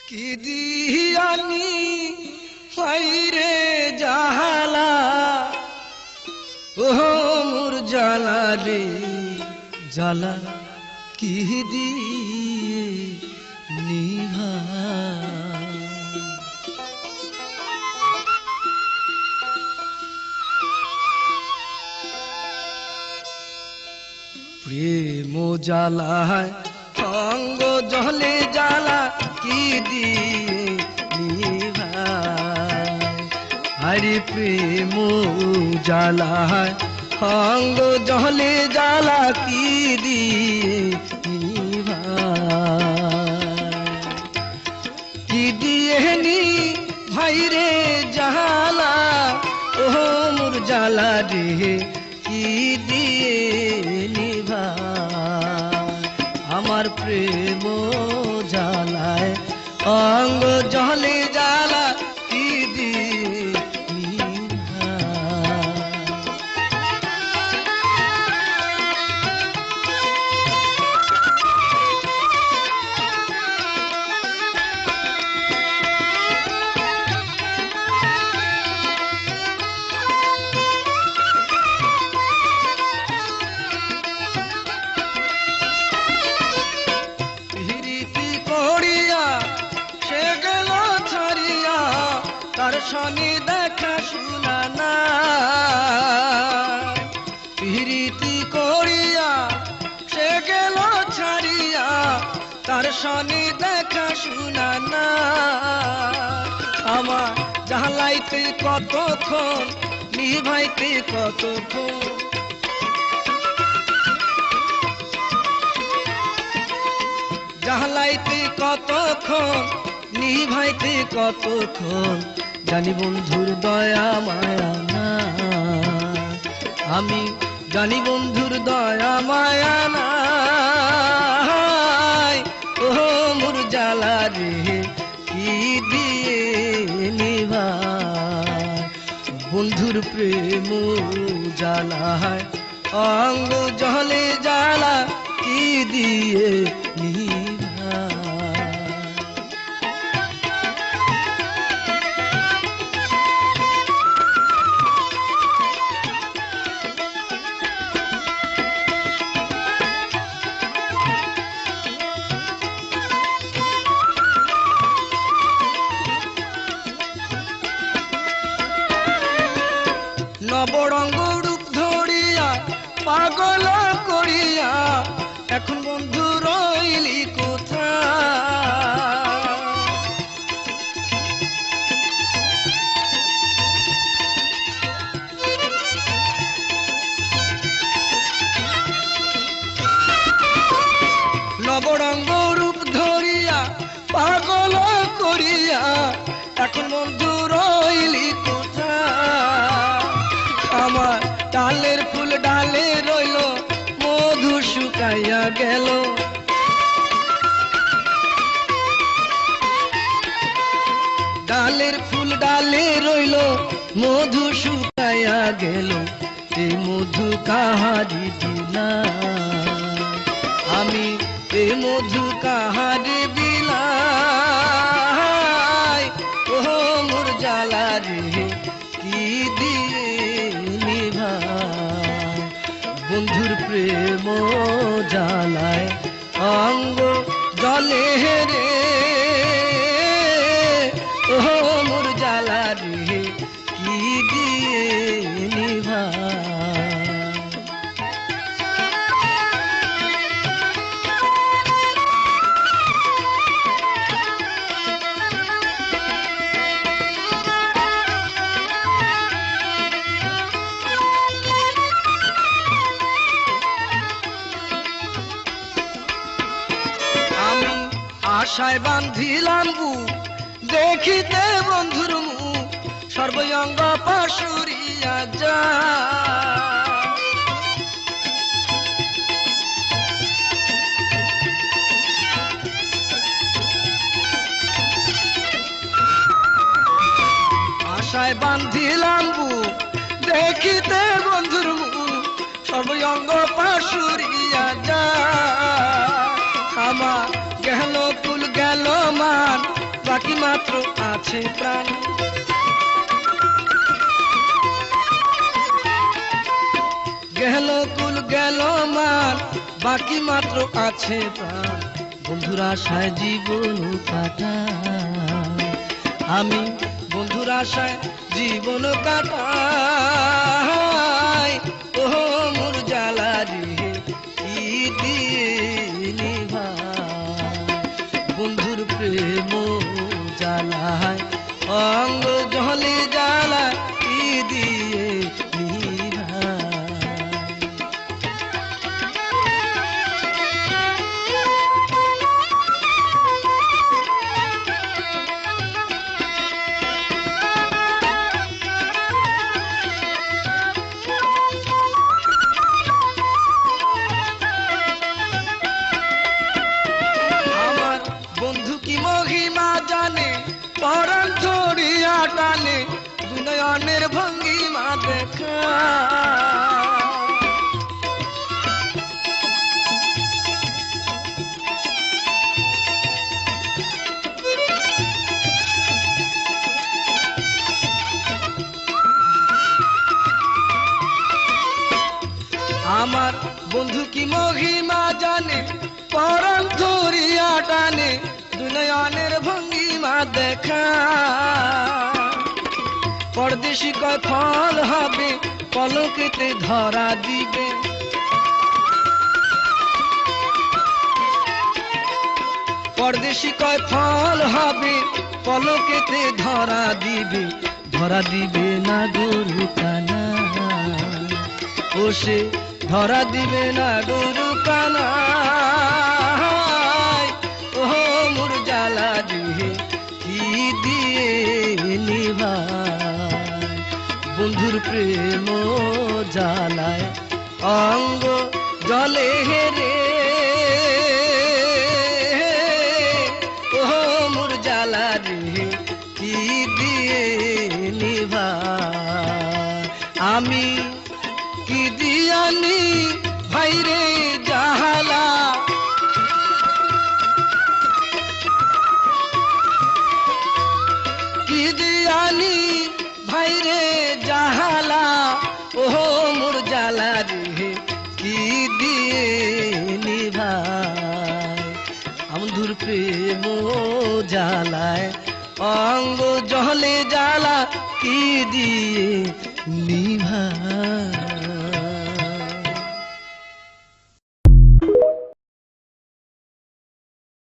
কি দিয়ানি হাইরে জাহালা ও মোর জালা রে জালা কি দিয়ে নিভা প্রেম জ্বালায় অঙ্গ জলে জ্বালা কি দিয়ে নিভায় হরি প্রেম জ্বালায় অঙ্গ জলে জ্বালা কি দিয়ে নিভায় কি দিয়ে নি ভাই রে জ্বালা ও মোর জ্বালা রে কি দিয়ে আমার প্রেম জ্বালায় অঙ্গ জলে জ্বালা কি দিয়ে শনি দেখা শুনা না প্রীতি করিয়া সে গেল ছাড়িয়া তার শনি দেখা শুনা না আমার জ্বালাইতে কতক্ষণ নিভাইতে কতক্ষণ জ্বালাইতে কতক্ষণ নিভাইতে কতক্ষণ জানি বন্ধুর দয়া মায়া না আমি জানি বন্ধুর দয়া মায়া না ও মোর জ্বালা রে কি দিয়ে নিভায় বন্ধুর প্রেম জ্বালায় অঙ্গ জলে জ্বালা কি দিয়ে নিভায় নবরঙ্গ রূপ ধরিয়া পাগল করিয়া এখন বন্ধু রইলি কোথায় নবরঙ্গ রূপ ধরিয়া পাগল করিয়া এখন বন্ধু রইলি কোথায় আমার ডালের ফুল ডালে রইল মধু শুকাইয়া গেল ডালের ফুল ডালে রইল মধু শুকাইয়া গেল এই মধু কাহারি দিলাম আমি এই মধু কাহারি বিলাই ও মোর জ্বালা রে কি দিয়ে বন্ধুর প্রেম জ্বালায় অঙ্গ জলে রে ও মোর জ্বালা রে কি দিয়ে নিভায় আশায় বান্ধিলাম বুক দেখিতে বন্ধুর মুখ সর্বঙ্গ পাশুরিয়া যা আশায় বান্ধিলাম বুক দেখিতে বন্ধুর মুখ সর্বঙ্গ পাশুরিয়া যা আমার গেল কুল গেল মান বাকি মাত্র আছে প্রাণ। গেল কুল গেল মান, বাকি মাত্র আছে প্রাণ। বন্ধুর আশায় জীবন কাটাই, আমি বন্ধুর আশায় জীবন কাটাই। ও মোর জ্বালা রে কি দিয়ে নিভাই, বন্ধুর প্রেম জ্বালায় অঙ্গ জলে জ্বালায় কি দিয়ে মহিমা জানে পরাণ ধরিয়া টানে, দুনয়নের ভঙ্গিমা দেখা। আমার বন্ধু কি মহিমা জানে পরাণ ধরিয়া টানে, দুনয়নের ভঙ্গিমা দেখা। পরদেশি কয় ফল হবে পলকেতে ধরা দিবে, পরদেশি কয় ফল হবে পলকেতে ধরা দিবে। ধরা দিবে না গরু কানা, ও সে ধরা দিবে না গরু কানা। কি দিয়ে নিভাই, বন্ধুর প্রেম জ্বালায় অঙ্গ জলে হেরে। ও মোর জ্বালা রে কি দিয়ে নিভাই, আমি কি দিয়ানি ভাইরে জাহালা। ভাইরে জাহালা, ও মোর জ্বালা রে কি দিয়ে নিভাই, বন্ধুর প্রেম জ্বালায় অঙ্গ জলে জ্বালা কি দিয়ে নিভাই।